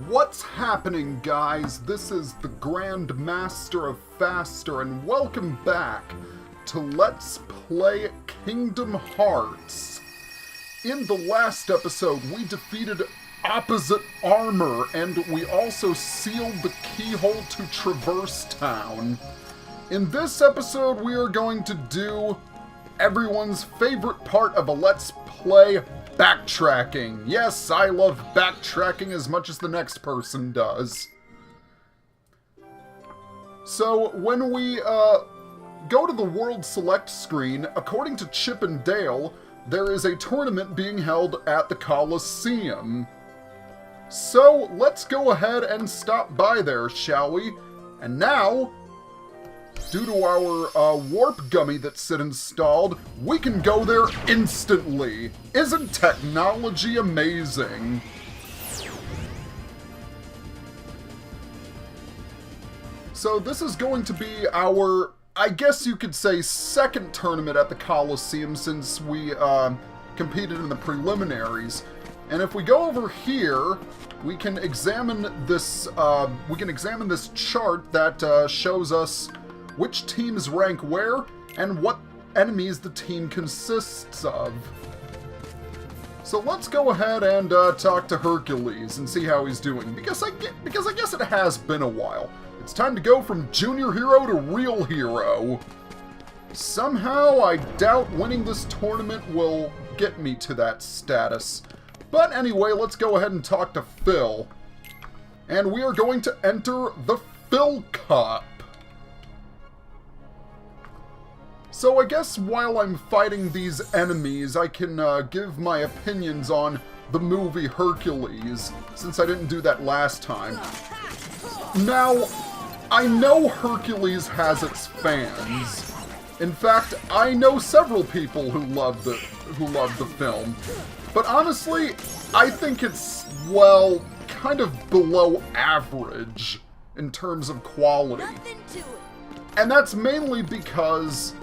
What's happening, guys? This is the Grand Master of Faster, and welcome back to Let's Play Kingdom Hearts. In the last episode, we defeated Opposite Armor, and we also sealed the keyhole to Traverse Town. In this episode, we are going to do everyone's favorite part of a Let's Play, backtracking. Yes, I love backtracking as much as the next person does. So, when we go to the World Select screen, according to Chip and Dale, there is a tournament being held at the Coliseum. So, let's go ahead and stop by there, shall we? And now, due to our warp gummy that's installed, we can go there instantly. Isn't technology amazing? So this is going to be our, I guess you could say, second tournament at the Coliseum since we competed in the preliminaries. And if we go over here, we can examine this. This chart that shows us which teams rank where, and what enemies the team consists of. So let's go ahead and talk to Hercules and see how he's doing, because I guess it has been a while. It's time to go from junior hero to real hero. Somehow, I doubt winning this tournament will get me to that status. But anyway, let's go ahead and talk to Phil. And we are going to enter the Phil Cup. So I guess while I'm fighting these enemies, I can give my opinions on the movie Hercules, since I didn't do that last time. Now, I know Hercules has its fans. In fact, I know several people who love the film. But honestly, I think it's, well, kind of below average in terms of quality. And that's mainly because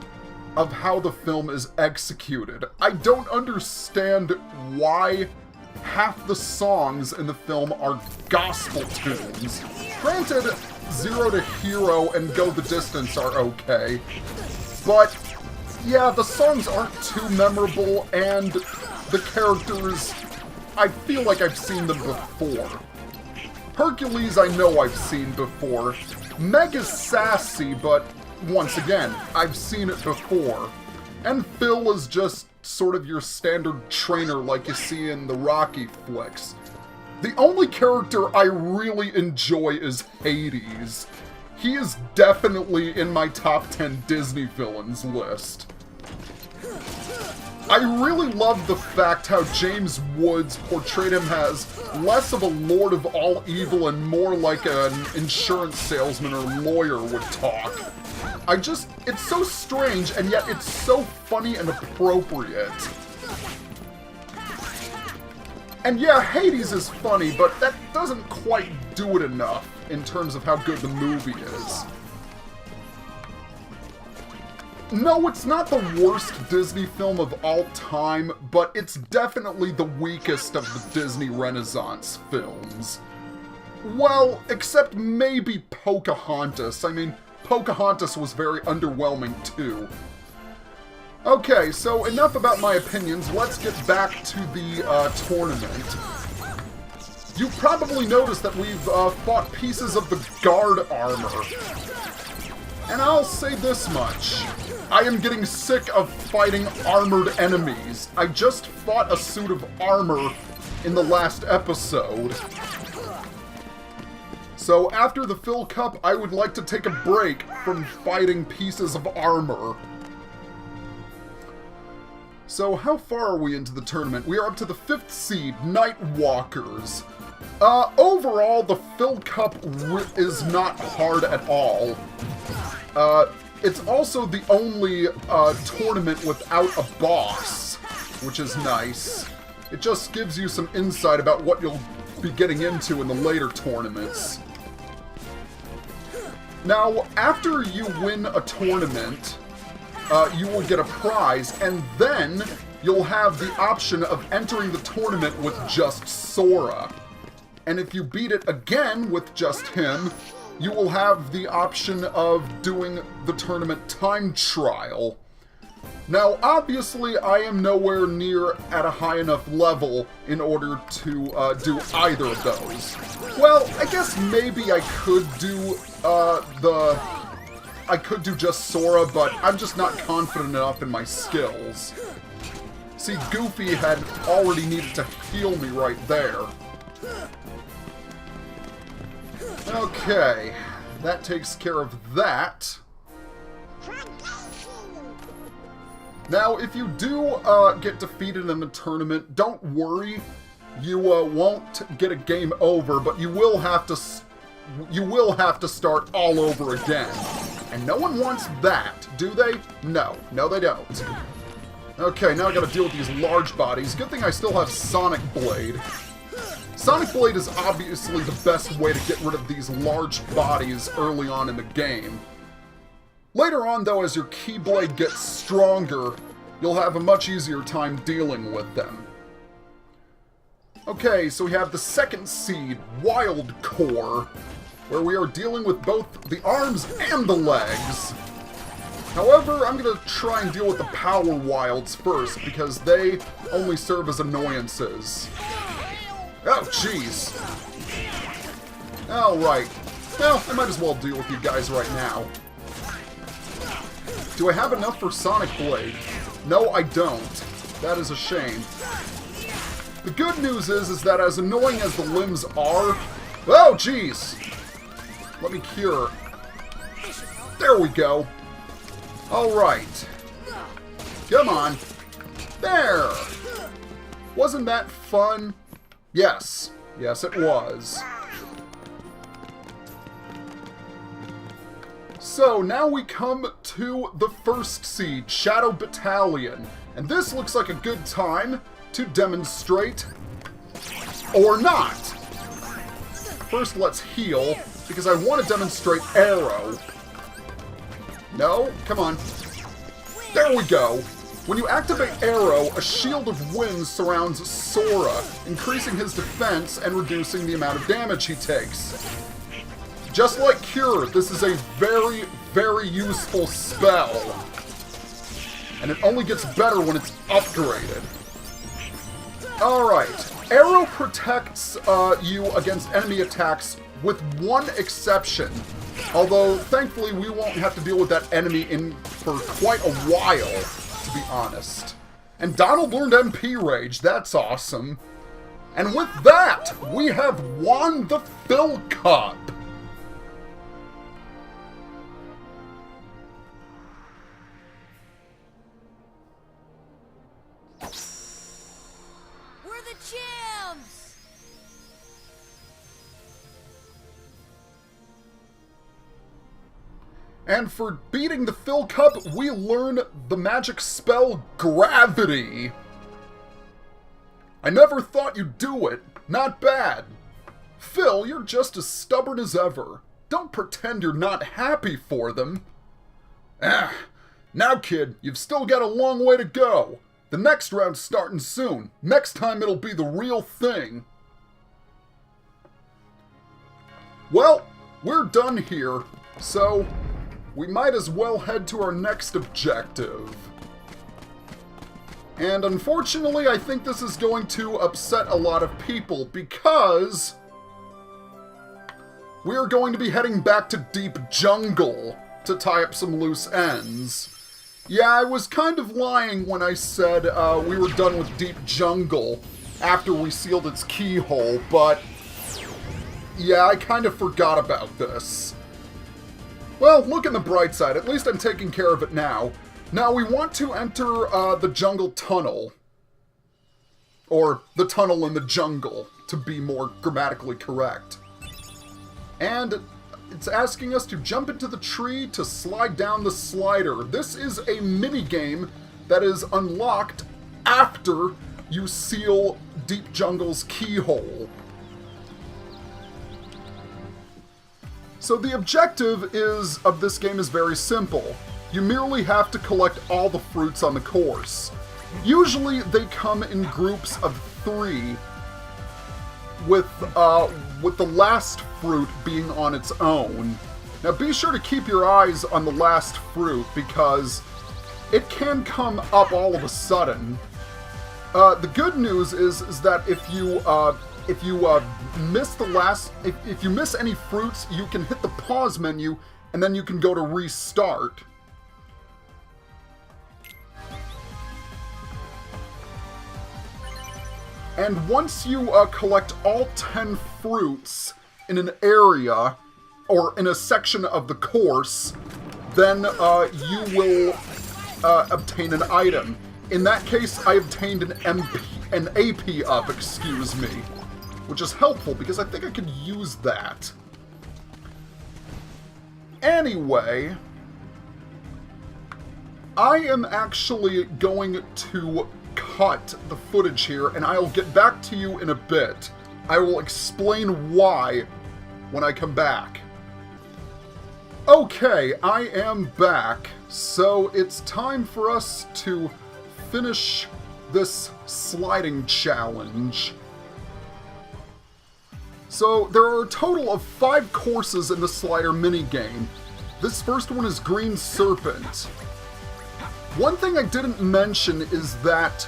of how the film is executed. I don't understand why half the songs in the film are gospel tunes. Granted, Zero to Hero and Go the Distance are okay, but yeah, the songs aren't too memorable, and the characters, I feel like I've seen them before. Hercules I know I've seen before. Meg is sassy, but once again, I've seen it before. And Phil is just sort of your standard trainer like you see in the Rocky flicks. The only character I really enjoy is Hades. He is definitely in my top 10 Disney villains list. I really love the fact how James Woods portrayed him as less of a lord of all evil and more like an insurance salesman or lawyer would talk. It's so strange, and yet it's so funny and appropriate. And yeah, Hades is funny, but that doesn't quite do it enough in terms of how good the movie is. No, it's not the worst Disney film of all time, but it's definitely the weakest of the Disney Renaissance films. Well, except maybe Pocahontas. I mean, Pocahontas was very underwhelming too. Okay, so enough about my opinions. Let's get back to the tournament. You probably noticed that we've fought pieces of the guard armor. And I'll say this much. I am getting sick of fighting armored enemies. I just fought a suit of armor in the last episode. So after the Phil Cup, I would like to take a break from fighting pieces of armor. So how far are we into the tournament? We are up to the 5th seed, Night Walkers. Overall, the Phil Cup is not hard at all. It's also the only tournament without a boss, which is nice. It just gives you some insight about what you'll be getting into in the later tournaments. Now, after you win a tournament, you will get a prize, and then you'll have the option of entering the tournament with just Sora. and if you beat it again with just him, you will have the option of doing the tournament time trial. Now, obviously, I am nowhere near at a high enough level in order to do either of those. Well, I guess maybe I could do I could do just Sora, but I'm just not confident enough in my skills. See, Goofy had already needed to heal me right there. Okay, that takes care of that. Now, if you do get defeated in the tournament, don't worry. You won't get a game over, but you will have to start all over again. And no one wants that, do they? No. No, they don't. Okay, now I gotta deal with these large bodies. Good thing I still have Sonic Blade. Sonic Blade is obviously the best way to get rid of these large bodies early on in the game. Later on, though, as your Keyblade gets stronger, you'll have a much easier time dealing with them. Okay, so we have the second seed, Wild Core, where we are dealing with both the arms and the legs. However, I'm going to try and deal with the Power Wilds first, because they only serve as annoyances. Oh, jeez. Alright. Well, I might as well deal with you guys right now. Do I have enough for Sonic Blade? No, I don't. That is a shame. The good news is that as annoying as the limbs are... Oh, jeez! Let me cure. There we go. Alright. Come on. There! Wasn't that fun? Yes. Yes, it was. So, now we come to the first seed, Shadow Battalion. And this looks like a good time to demonstrate, or not. First, let's heal, because I want to demonstrate Aero. No? Come on. There we go. When you activate Aero, a shield of wind surrounds Sora, increasing his defense and reducing the amount of damage he takes. Just like Cure, this is a very, very useful spell. And it only gets better when it's upgraded. Alright. Aero protects you against enemy attacks with one exception. Although, thankfully, we won't have to deal with that enemy for quite a while, to be honest. And Donald learned MP Rage. That's awesome. And with that, we have won the Phil Cup. We're the champs! And for beating the Phil Cup, we learn the magic spell Gravity. I never thought you'd do it. Not bad. Phil, you're just as stubborn as ever. Don't pretend you're not happy for them. Now kid, you've still got a long way to go. The next round's starting soon. Next time it'll be the real thing. Well, we're done here, so we might as well head to our next objective. And unfortunately, I think this is going to upset a lot of people because we are going to be heading back to Deep Jungle to tie up some loose ends. Yeah, I was kind of lying when I said we were done with Deep Jungle after we sealed its keyhole, but yeah, I kind of forgot about this. Well, look on the bright side. At least I'm taking care of it now. Now, we want to enter the jungle tunnel. Or the tunnel in the jungle, to be more grammatically correct. And it's asking us to jump into the tree to slide down the slider. This is a minigame that is unlocked after you seal Deep Jungle's keyhole. So the objective of this game is very simple. You merely have to collect all the fruits on the course. Usually they come in groups of 3. with the last fruit being on its own. Now be sure to keep your eyes on the last fruit because it can come up all of a sudden. The good news is that if you miss the last, if you miss any fruits, you can hit the pause menu and then you can go to restart. And once you collect all 10 fruits in an area, or in a section of the course, then you will obtain an item. In that case, I obtained an AP up, excuse me, which is helpful because I think I could use that. Anyway, I am actually going to cut the footage here, and I'll get back to you in a bit. I will explain why when I come back. Okay, I am back, so it's time for us to finish this sliding challenge. So, there are a total of 5 courses in the slider minigame. This first one is Green Serpent. One thing I didn't mention is that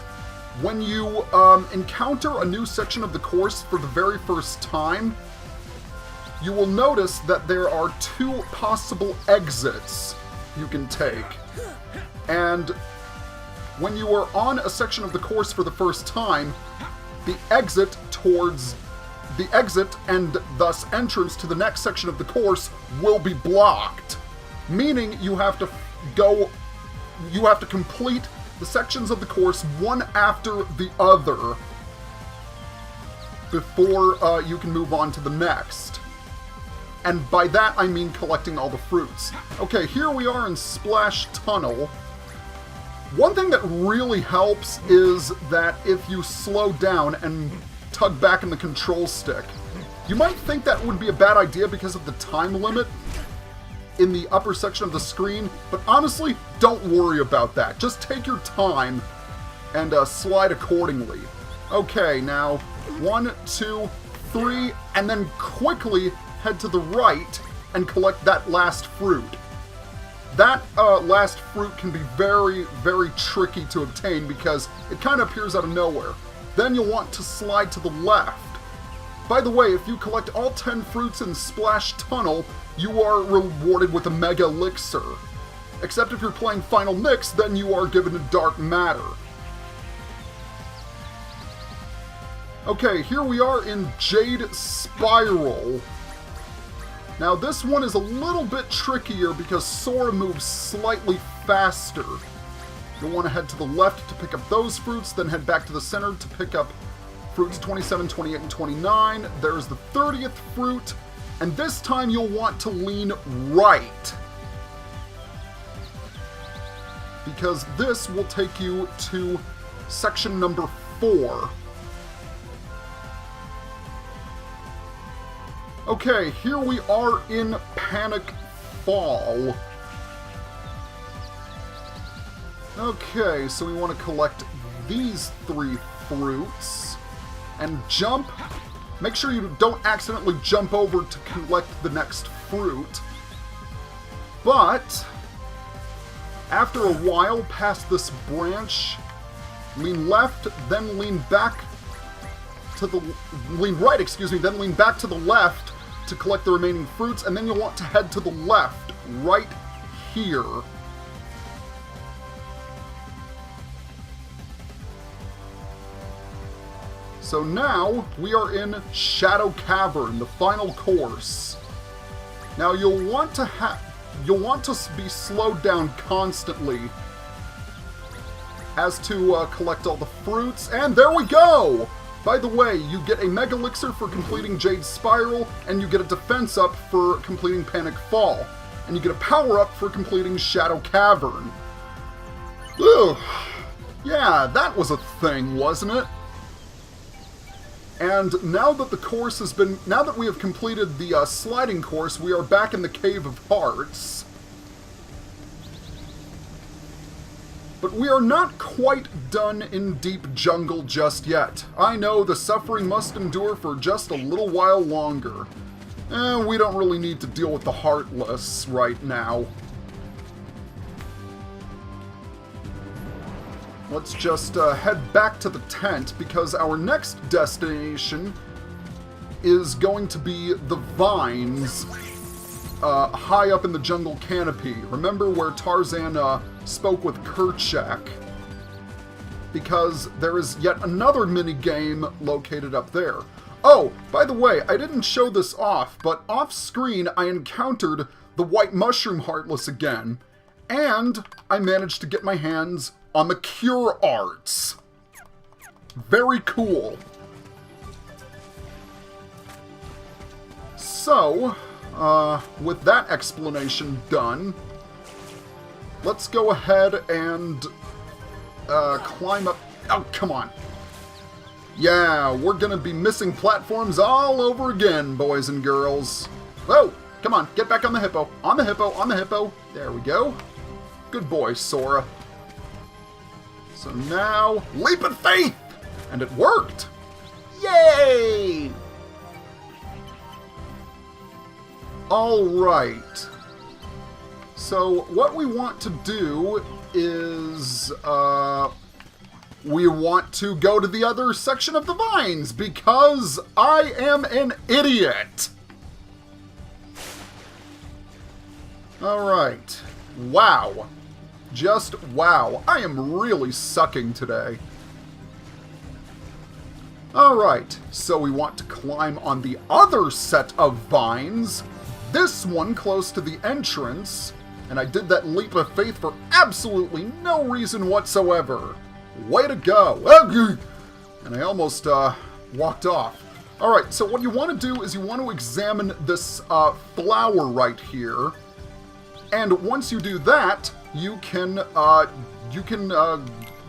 when you encounter a new section of the course for the very first time, you will notice that there are 2 possible exits you can take. And when you are on a section of the course for the first time, the exit and thus entrance to the next section of the course will be blocked. Meaning you have to complete the sections of the course one after the other before you can move on to the next. And by that I mean collecting all the fruits. Okay, here we are in Splash Tunnel. One thing that really helps is that if you slow down and tug back in the control stick, you might think that would be a bad idea because of the time limit in the upper section of the screen, but honestly, don't worry about that. Just take your time and slide accordingly. Okay, now 1, 2, 3, and then quickly head to the right and collect that last fruit. That last fruit can be very, very tricky to obtain because it kind of appears out of nowhere. Then you'll want to slide to the left. By the way, if you collect all 10 fruits in Splash Tunnel, you are rewarded with a Mega Elixir. Except if you're playing Final Mix, then you are given a Dark Matter. Okay, here we are in Jade Spiral. Now this one is a little bit trickier because Sora moves slightly faster. You'll want to head to the left to pick up those fruits, then head back to the center to pick up fruits 27, 28, and 29. There's the 30th fruit, and this time you'll want to lean right, because this will take you to section number 4. Okay, here we are in Panic Fall. Okay, so we want to collect these 3 fruits and jump. Make sure you don't accidentally jump over to collect the next fruit. But after a while past this branch, lean left, then lean back to the lean right, excuse me, then lean back to the left to collect the remaining fruits, and then you'll want to head to the left right here. So now we are in Shadow Cavern, the final course. Now you'll want to be slowed down constantly as to collect all the fruits, and there we go! By the way, you get a Mega Elixir for completing Jade Spiral, and you get a defense up for completing Panic Fall, and you get a power up for completing Shadow Cavern. Ugh. Yeah, that was a thing, wasn't it? And now that the course has been, now that we have completed the sliding course, we are back in the Cave of Hearts. But we are not quite done in Deep Jungle just yet. I know the suffering must endure for just a little while longer. We don't really need to deal with the Heartless right now. Let's just head back to the tent, because our next destination is going to be the vines high up in the jungle canopy. Remember where Tarzan spoke with Kerchak? Because there is yet another mini-game located up there. Oh, by the way, I didn't show this off, but off-screen I encountered the White Mushroom Heartless again, and I managed to get my hands on the Cure Arts. Very cool. So, with that explanation done, let's go ahead and climb up. Oh, come on. Yeah, we're gonna be missing platforms all over again, boys and girls. Whoa, come on, get back on the hippo. On the hippo, on the hippo. There we go. Good boy, Sora. So now, leap of faith! And it worked! Yay! Alright. So, what we want to do is, we want to go to the other section of the vines, because I am an idiot! Alright. Wow. Just wow. I am really sucking today. Alright, so we want to climb on the other set of vines. This one close to the entrance. And I did that leap of faith for absolutely no reason whatsoever. Way to go! And I almost walked off. Alright, so what you want to do is you want to examine this flower right here. And once you do that, you can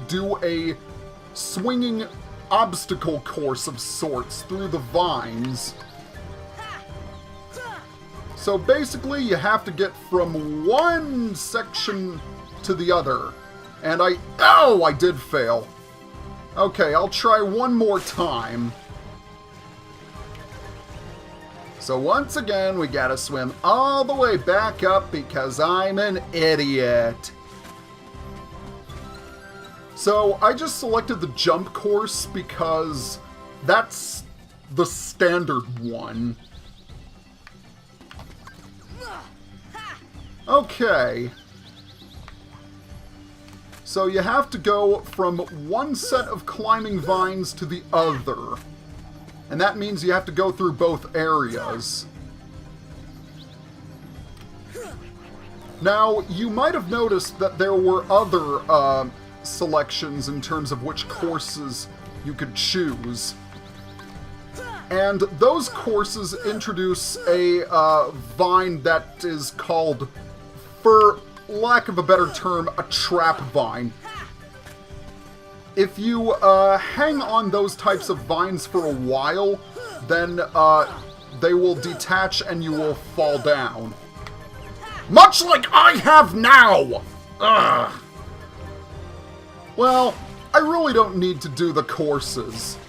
do a swinging obstacle course of sorts through the vines. So basically, you have to get from one section to the other. And I did fail. Okay, I'll try one more time. So once again, we gotta swim all the way back up because I'm an idiot. So I just selected the jump course because that's the standard one. Okay. So you have to go from one set of climbing vines to the other. And that means you have to go through both areas. Now, you might have noticed that there were other selections in terms of which courses you could choose. And those courses introduce a vine that is called, for lack of a better term, a trap vine. If you hang on those types of vines for a while, then they will detach and you will fall down. Much like I have now! Ugh. Well, I really don't need to do the courses,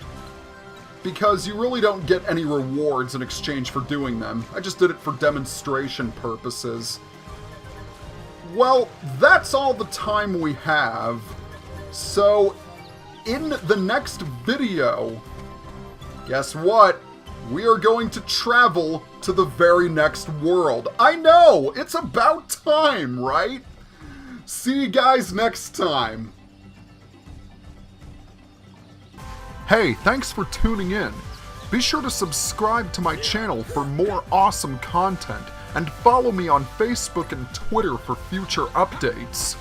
because you really don't get any rewards in exchange for doing them. I just did it for demonstration purposes. Well, that's all the time we have. So, in the next video, guess what? We are going to travel to the very next world. I know! It's about time, right? See you guys next time. Hey, thanks for tuning in. Be sure to subscribe to my channel for more awesome content, and follow me on Facebook and Twitter for future updates.